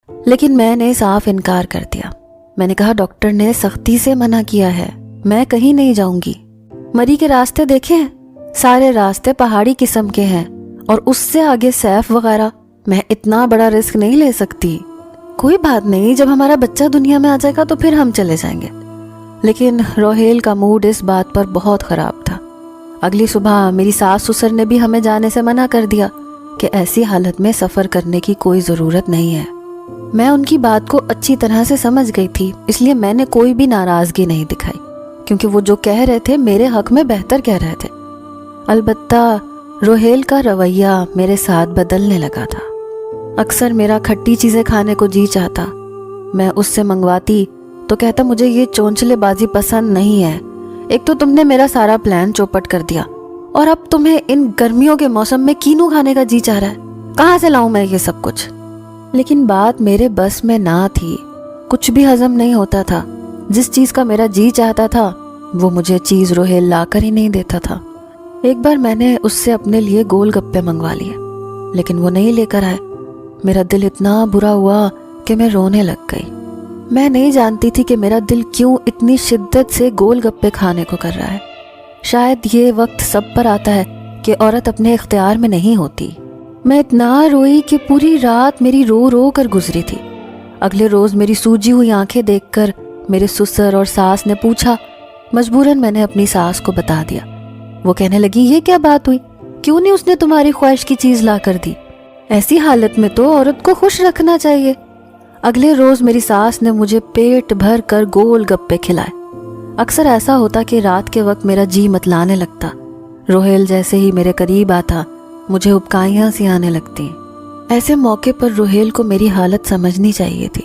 لیکن میں نے صاف انکار کر دیا۔ میں نے کہا ڈاکٹر نے سختی سے منع کیا ہے، میں کہیں نہیں جاؤں گی۔ مری کے راستے دیکھے ہیں، سارے راستے پہاڑی قسم کے ہیں، اور اس سے آگے سیف وغیرہ، میں اتنا بڑا رسک نہیں لے سکتی۔ کوئی بات نہیں، جب ہمارا بچہ دنیا میں آ جائے گا تو پھر ہم چلے جائیں گے۔ لیکن روہیل کا موڈ اس بات پر بہت خراب تھا۔ اگلی صبح میری ساس سسر نے بھی ہمیں جانے سے منع کر دیا کہ ایسی حالت میں سفر کرنے کی کوئی ضرورت نہیں ہے۔ میں ان کی بات کو اچھی طرح سے سمجھ گئی تھی، اس لیے میں نے کوئی بھی ناراضگی نہیں دکھائی، کیونکہ وہ جو کہہ رہے تھے میرے حق میں بہتر کہہ رہے تھے۔ البتہ روہیل کا رویہ میرے ساتھ بدلنے لگا تھا۔ اکثر میرا کھٹی چیزیں کھانے کو جی چاہتا، میں اس سے منگواتی تو کہتا مجھے یہ چونچلے بازی پسند نہیں ہے، ایک تو تم نے میرا سارا پلان چوپٹ کر دیا، اور اب تمہیں ان گرمیوں کے موسم میں کینو کھانے کا جی چاہ رہا ہے، کہاں سے لاؤں میں یہ سب کچھ؟ لیکن بات میرے بس میں نہ تھی، کچھ بھی ہضم نہیں ہوتا تھا۔ جس چیز کا میرا جی چاہتا تھا وہ مجھے چیز روہیل لا کر ہی نہیں دیتا تھا۔ ایک بار میں نے اس سے اپنے لیے گول گپے منگوا لیے، لیکن وہ نہیں لے کر آئے۔ میرا دل اتنا برا ہوا کہ میں رونے لگ گئی۔ میں نہیں جانتی تھی کہ میرا دل کیوں اتنی شدت سے گول گپے کھانے کو کر رہا ہے۔ شاید یہ وقت سب پر آتا ہے کہ عورت اپنے اختیار میں نہیں ہوتی۔ میں اتنا روئی کہ پوری رات میری رو رو کر گزری تھی۔ اگلے روز میری سوجی ہوئی آنکھیں دیکھ کر میرے سسر اور ساس نے پوچھا۔ مجبوراً میں نے اپنی ساس کو بتا دیا۔ وہ کہنے لگی یہ کیا بات ہوئی، کیوں نہیں اس نے تمہاری خواہش کی چیز لا کر دی؟ ایسی حالت میں تو عورت کو خوش رکھنا چاہیے۔ اگلے روز میری ساس نے مجھے پیٹ بھر کر گول گپے کھلائے۔ اکثر ایسا ہوتا کہ رات کے وقت میرا جی متلانے لگتا۔ روہیل جیسے ہی میرے قریب آتا مجھے ابکائیاں سی آنے لگتی۔ ایسے موقع پر روہیل کو میری حالت سمجھنی چاہیے تھی۔